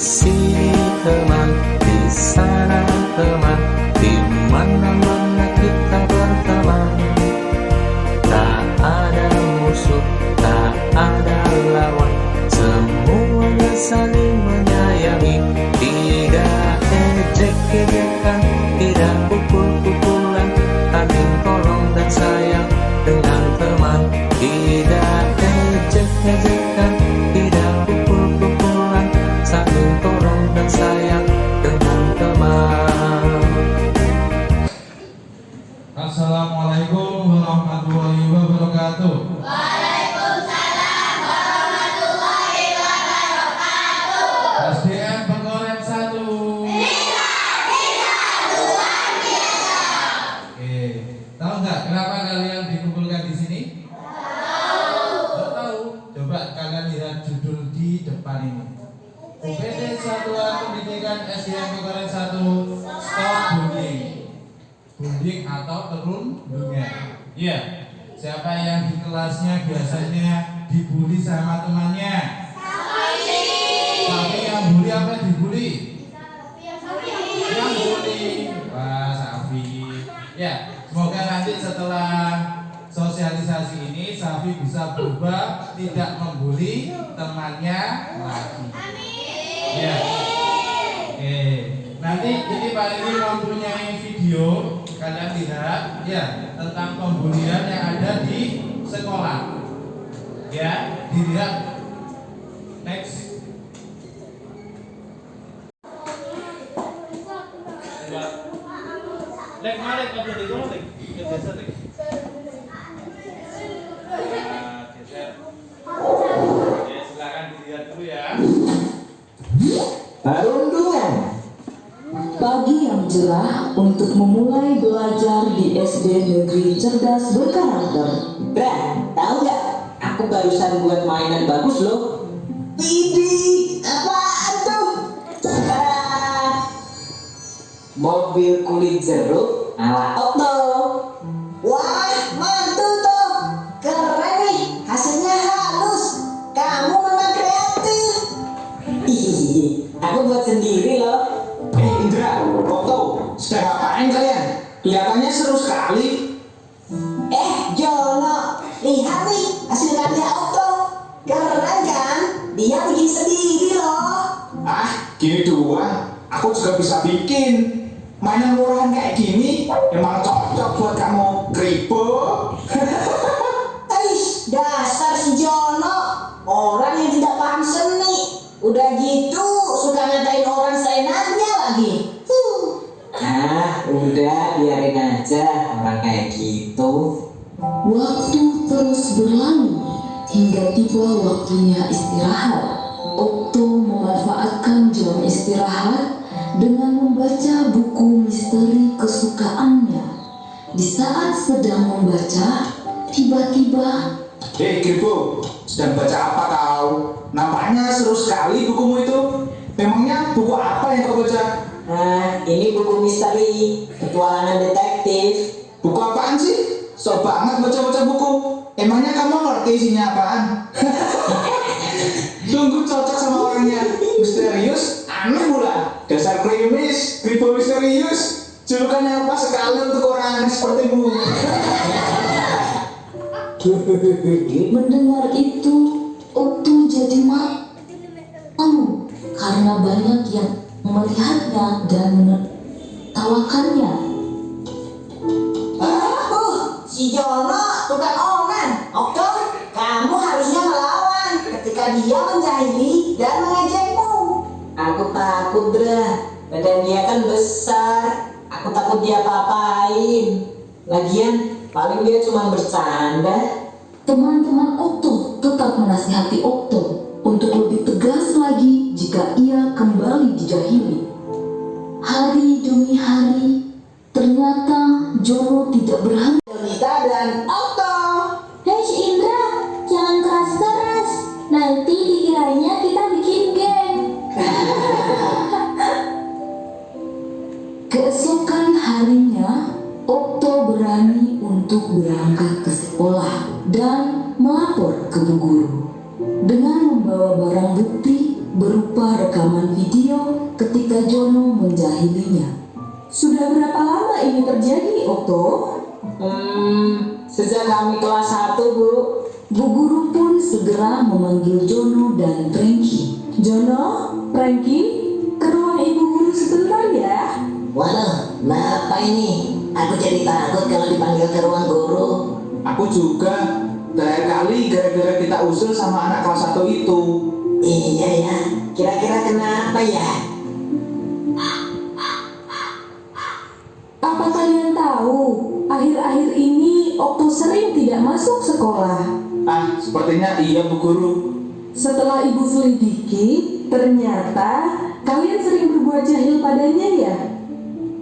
sini teman, di sana teman, di mana-mana kita berteman. Tak ada musuh, tak ada lawan, semuanya saling menyayangi. Tidak ejek-ejekan, tidak pukul-pukulan, saling tolong dan sayang dengan teman. Tidak ejek-ejekan, tidak pukul-pukulan, saling tolong dan sayang dengan teman. Assalamualaikum warahmatullahi wabarakatuh. Waalaikumsalam warahmatullahi wabarakatuh. SDN Penggoren 1. Bisa luar biasa. Oke, tahu nggak kenapa kalian dikumpulkan di sini? Nggak tahu? Coba kalian lihat judul di depan ini. UPT Satuan Pendidikan SDN Penggoren 1 Stop Bullying. Bullying atau perundungan. Iya. Siapa yang di kelasnya biasanya dibully sama temannya? Tapi yang bully apa dibully? Yang bully. Wah, Safi. Ya, semoga nanti setelah sosialisasi ini Safi bisa berubah, tidak membuli temannya lagi. Ya. Oke. Nanti ini Pak Riri mempunyai video, kalian lihat ya, tentang pembulian yang ada di sekolah. Ya, dilihat. Next. Lek malik apa di kono lek? Geser lek. Geser. Oke, silakan dilihat dulu ya. Perundungan. Pagi yang cerah untuk memulai belajar di SD Negeri Cerdas Berkarakter. Tahu nggak? Aku barusan buat mainan bagus loh. Widih, apaan tuh? Mobil kulit jeruk ala Okto. Wah, mantul tuh. Keren nih, hasilnya halus. Kamu memang kreatif. Aku buat sendiri loh. Indra, Okto, sedang ngapain kalian? Kelihatannya seru sekali. Jono, lihat nih hasil karya Okto. Keren kan? Dia bikin sendiri loh. Gini doang, aku juga bisa bikin. Mainan murahan kayak gini emang cocok buat kamu, Kribo. Dasar si Jono, orang yang tidak paham seni. Udah gitu suka ngatain orang seenaknya lagi. Udah biarin aja orang kayak gitu. Waktu terus berlalu hingga tiba waktunya istirahat. Okto memanfaatkan jam istirahat dengan membaca buku misteri kesukaannya. Di saat sedang membaca, tiba-tiba Kribo, sedang baca apa kau? Nampaknya seru sekali bukumu itu. Memangnya buku apa yang kau baca? Ini buku misteri petualangan detektif. Buku apaan sih? Sok banget baca-baca buku. Emangnya kamu ngerti isinya apaan? Sungguh cocok sama orangnya. Misterius, aneh pula. Dasar krimis, Kribo misterius. Julukannya apa sekali untuk orang aneh sepertimu. Mendengar itu, Okto jadi malu karena banyak yang melihatnya dan menertawakannya. Si Jono tukang omen. Okto, kamu harusnya melawan ketika dia menjahili dan mengejekmu. Aku takut, Dra. Badan dia kan besar. Aku takut dia apa-apain. Lagian, paling dia cuma bercanda. Teman-teman Okto tetap menasihati Okto untuk lebih tegas lagi jika ia kembali dijahili. Hari demi hari, ternyata Jono tidak berhenti. Donita dan Okto. Hei si Indra, jangan keras-keras. Nanti dikiranya kita bikin geng. Keesokan harinya, Okto berani untuk berangkat ke sekolah dan melapor ke bu guru. Dengan membawa barang bukti berupa rekaman video ketika Jono menjahilinya. Sudah berapa lama ini terjadi, Okto? Sejak kami kelas 1, Bu. Bu guru pun segera memanggil Jono dan Frankie. Jono, Frankie, ke ruang ibu guru sebentar ya. Waduh, kenapa ini? Aku jadi takut kalau dipanggil ke ruang guru. Aku juga. Terakhir kali gara-gara kita usul sama anak kelas 1 itu. Iya ya, kira-kira kenapa ya? Apa kalian tahu, akhir-akhir ini Okto sering tidak masuk sekolah. Sepertinya iya Bu Guru. Setelah ibu selidiki, ternyata kalian sering berbuat jahil padanya ya.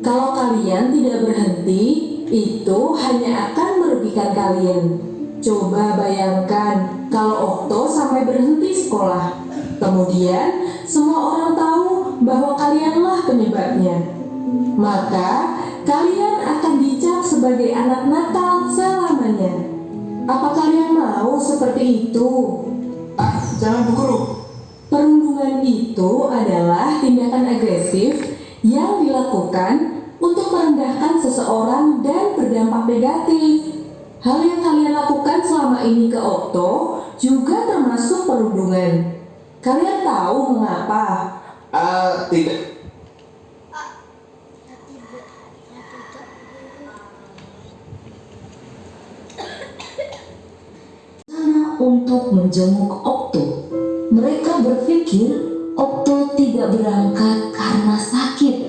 Kalau kalian tidak berhenti, itu hanya akan merugikan kalian. Coba bayangkan kalau Okto sampai berhenti sekolah. Kemudian semua orang tahu bahwa kalianlah penyebabnya. Maka kalian akan dicap sebagai anak nakal selamanya. Apa kalian mau seperti itu? Jangan Bu Guru. Perundungan itu adalah tindakan agresif yang dilakukan untuk merendahkan seseorang dan berdampak negatif. Hal yang kalian lakukan selama ini ke Okto juga termasuk perundungan. Kalian tahu mengapa? Tidak. Untuk menjenguk Okto. Mereka berpikir Okto tidak berangkat karena sakit.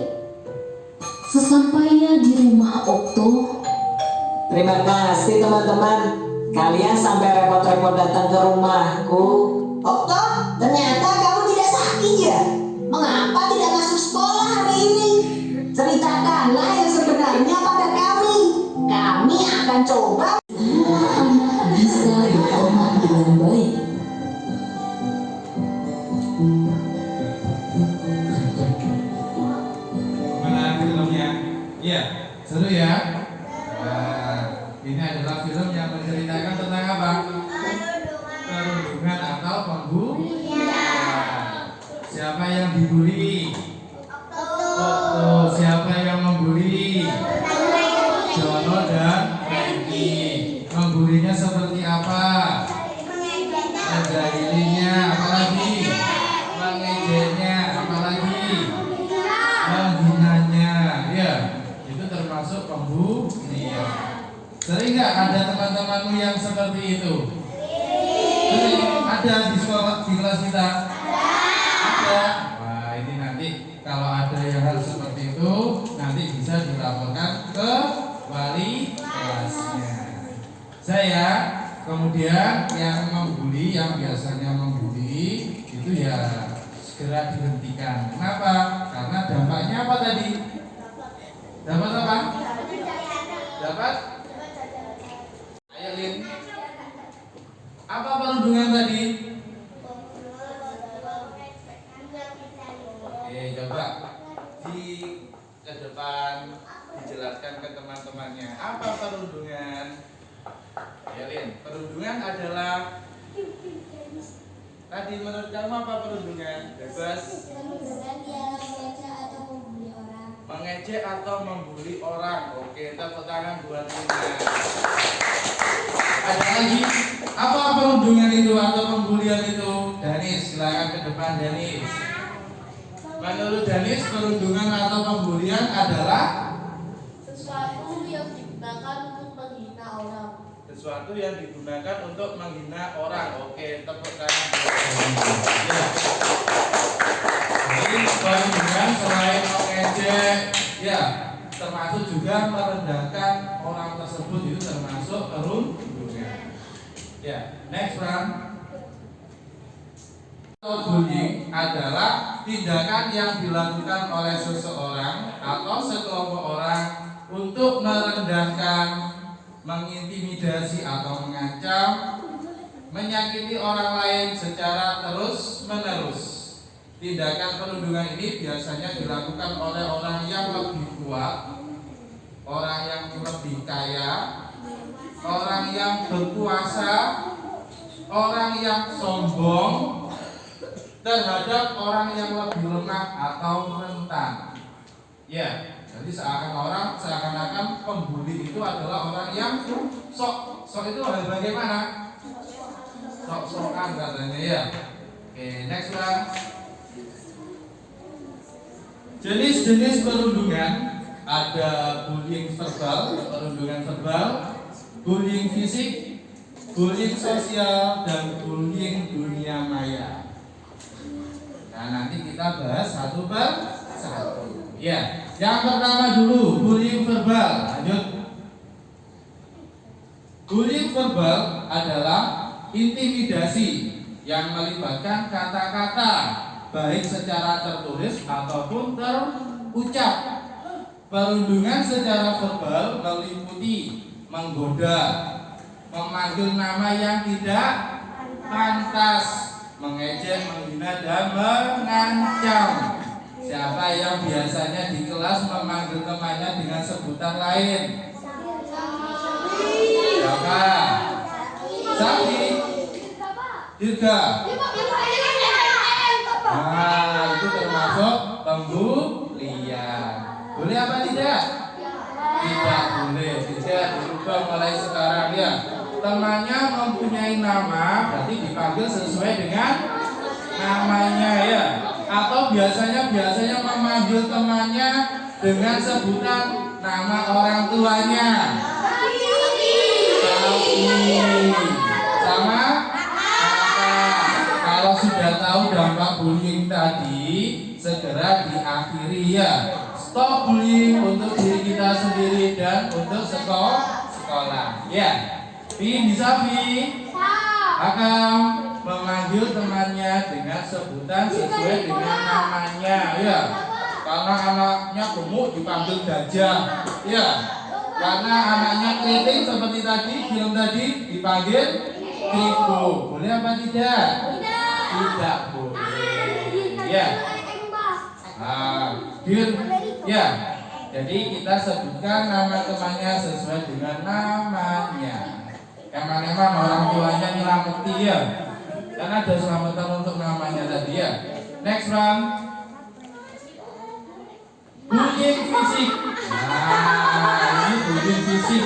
Sesampainya di rumah Okto, Terima kasih teman-teman. Kalian sampai repot-repot datang ke rumahku. Okto, ternyata kamu tidak sakit ya? Mengapa tidak masuk sekolah hari ini? Ceritakanlah yang sebenarnya pada kami. Kami akan coba. anak bisa berteman dengan baik. Mana filmnya? Iya, seru ya. Ini adalah film yang menceritakan tentang apa? Perundungan atau pembulian. Siapa yang dibully? Okto. Siapa yang membuli? Jono dan Frankie. Membulinya seperti apa? Menjahilinya, apalagi? Mengejeknya, apalagi? Menghinanya, ya. Itu termasuk pembulian. Sering nggak ada teman-temanmu yang seperti itu? Sering. Ada di sekolah, di kelas kita? Ada. Wah, ini nanti kalau ada yang hal seperti itu, nanti bisa dilaporkan ke wali kelasnya. Saya kemudian yang membuli, yang biasanya membuli itu ya segera dihentikan. Kenapa? Karena dampaknya apa tadi? Dapat apa? Dapat? Ayo Lin. Apa perundungan tadi? Oke, coba di ke depan dijelaskan ke teman-temannya. Apa perundungan? Ya Lin, perundungan adalah tadi menurut kamu apa perundungan? Bebas. Mengejek atau membuli orang. Oke, tepuk tangan buat Lina. Ada lagi? Apa perundungan itu atau pembulian itu? Danis, silakan ke depan Danis. Menurut Danis, perundungan atau pembulian adalah sesuatu yang digunakan untuk menghina orang. sesuatu yang digunakan untuk menghina orang. Oke, tepuk tangan buat Danis. Ya. Jadi perundungan selain mengejek, ya, termasuk juga merendahkan orang tersebut, itu termasuk perundungan. Ya, next one. Bullying adalah tindakan yang dilakukan oleh seseorang atau sekelompok orang untuk merendahkan, mengintimidasi atau mengancam, menyakiti orang lain secara terus-menerus. Tindakan perundungan ini biasanya dilakukan oleh orang yang lebih kuat, orang yang lebih kaya, orang yang berkuasa, orang yang sombong, terhadap orang yang lebih lemah atau rentan. Ya, jadi seakan-akan pembuli itu adalah orang yang sok itu hal bagaimana? Sok-sokan katanya ya. Oke, next one. Jenis-jenis perundungan ada bullying verbal, perundungan verbal, bullying fisik, bullying sosial, dan bullying dunia maya. Nah, nanti kita bahas satu per satu. Ya, yang pertama dulu bullying verbal. Lanjut. Bullying verbal adalah intimidasi yang melibatkan kata-kata baik secara tertulis ataupun terucap. Perundungan secara verbal meliputi menggoda, memanggil nama yang tidak pantas, mengejek, menghina, dan mengancam. Siapa yang biasanya di kelas memanggil temannya dengan sebutan lain? Siapa? Sapi? Dirga? Nah, itu termasuk pembulian. Boleh apa tidak? Tidak boleh. Tidak dirubah mulai sekarang ya. Temannya mempunyai nama, berarti dipanggil sesuai dengan namanya ya. Atau biasanya memanggil temannya dengan sebutan nama orang tuanya. Sama apa? Kalau sudah tahu dampak bullying tadi, segera diakhiri ya. Stop bullying untuk diri kita sendiri dan untuk sekolah. Ya. Bisa akan memanggil temannya dengan sebutan sesuai dengan namanya ya. Karena anaknya gemuk dipanggil gajah ya. Karena anaknya keriting seperti tadi, film tadi dipanggil kribo. Boleh apa tidak? Tidak boleh ya. Ya. Jadi kita sebutkan nama temannya sesuai dengan namanya. Emang orang tuanya nyelamati ya. Karena ada selamatan untuk namanya tadi ya. Next one. Bullying fisik. Nah, ini bullying fisik.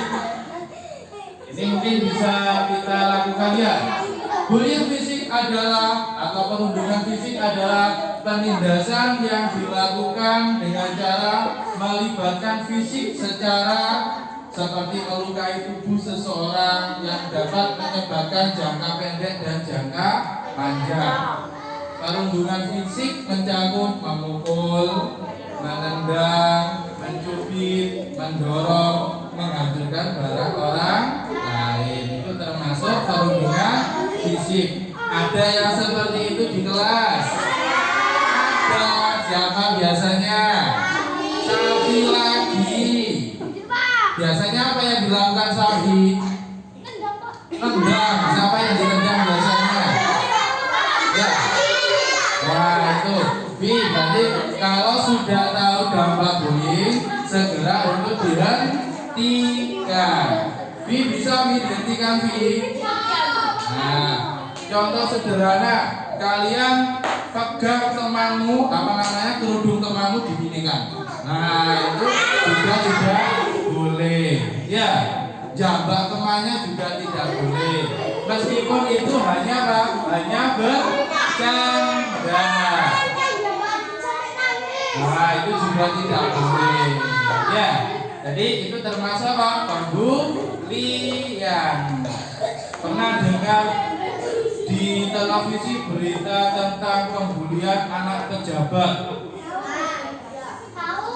Ini mungkin bisa kita lakukan ya. Bullying fisik adalah atau perundungan fisik adalah penindasan yang dilakukan dengan cara melibatkan fisik secara seperti melukai tubuh seseorang yang dapat menyebabkan jangka pendek dan jangka panjang. Perundungan fisik mencakup memukul, menendang, mencubit, mendorong, menghancurkan barang orang lain. Itu termasuk perundungan fisik. Ada yang seperti itu di kelas? Ada. Siapa biasanya? Sapi lagi. Biasanya apa yang dilakukan Safi? Tendang. Siapa yang ditendang biasanya? Ya. Wah itu. Berarti kalau sudah tahu dampak bullying, segera untuk dihentikan. Bisa dihentikan Nah, contoh sederhana, kalian pegang temanmu, kerudung temanmu dibinikan. Nah itu juga tidak boleh ya. Jambak temannya juga tidak boleh. Meskipun itu hanya bercanda. Nah itu juga tidak boleh ya. Jadi itu termasuk apa? Pembulian. Pernah dengar di televisi berita tentang pembulian anak pejabat?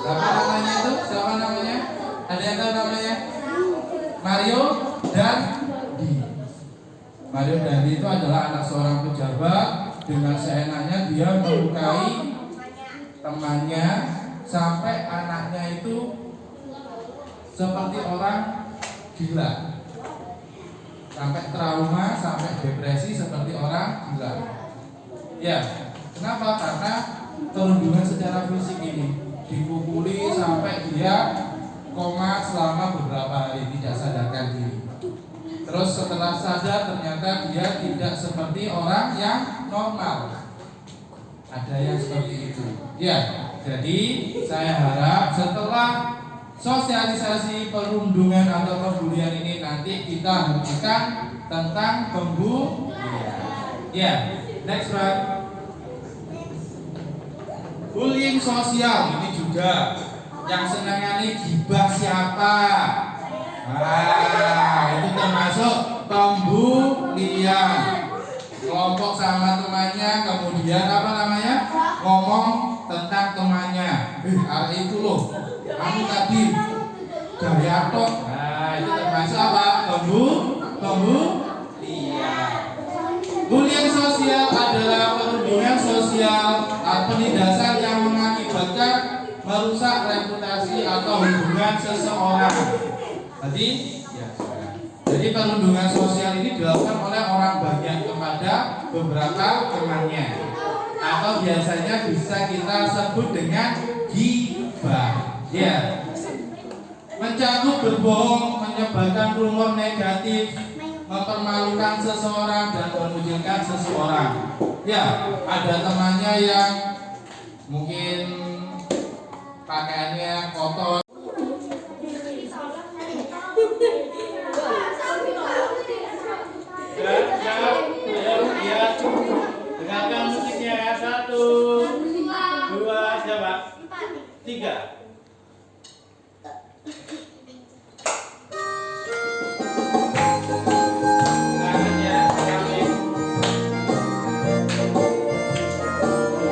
Siapa namanya? Ada yang tahu namanya? Mario Dandi. Mario Dandi itu adalah anak seorang pejabat. Dengan seenaknya dia melukai temannya sampai anaknya itu seperti orang gila, sampai trauma, sampai depresi seperti orang gila. Ya, kenapa? Karena perundungan secara fisik ini, dipukuli sampai dia koma selama beberapa hari, tidak sadarkan diri. Terus setelah sadar ternyata dia tidak seperti orang yang normal. Ada yang seperti itu. Ya, jadi saya harap setelah sosialisasi perundungan atau pembulian ini nanti kita hentikan tentang pembulian. Ya, next one. Bullying sosial ini juga yang senangnya nih gibah siapa. Itu termasuk pembulian. Kelompok sama temannya, kemudian apa namanya, ngomong tentang temannya. Hari itu loh, kamu tadi gaya tok. Nah, itu termasuk apa? Pembulian. Bullying sosial adalah perundungan sosial atau penindasan yang mengakibatkan merusak reputasi atau hubungan seseorang. Jadi perundungan sosial ini dilakukan oleh orang banyak kepada beberapa temannya, atau biasanya bisa kita sebut dengan gibah. Ya, mencakup berbohong, menyebarkan rumor negatif, mempermalukan seseorang dan memujikan seseorang. Ya, ada temannya yang mungkin pakaiannya kotor. Dengarkan musiknya ya. 1, 2, siapa? 3.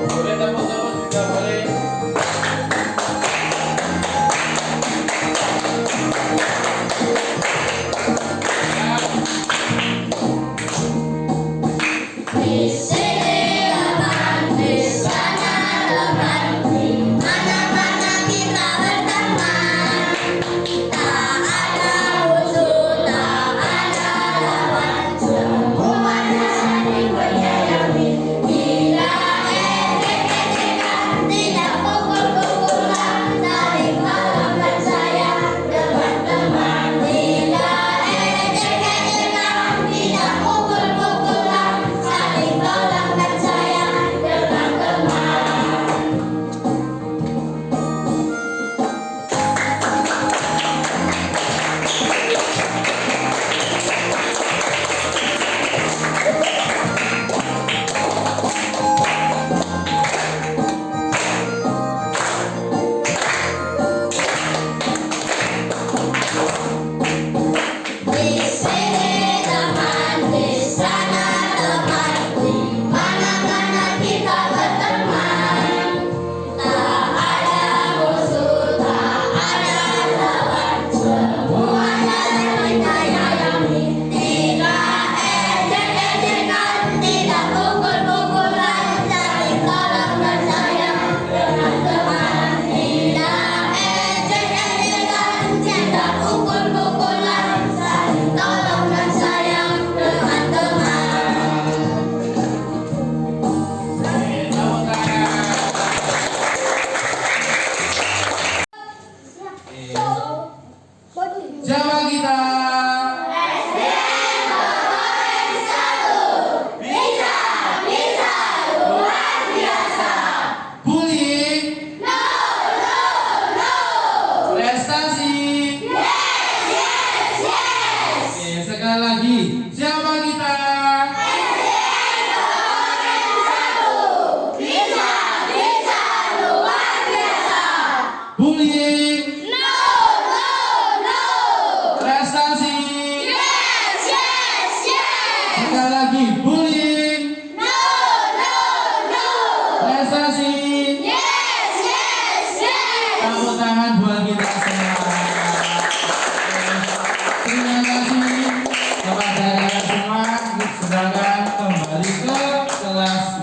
Boleh tepuk-tepuk juga boleh. Jawa kita. Bullying. Prestasi. Oke, sekali lagi. Siapa kita? Bullying. Prestasi. Sekali lagi, bullying. Prestasi. Tepuk tangan buat kita semua. Terima kasih kepada kalian semua. Silakan kembali ke kelas.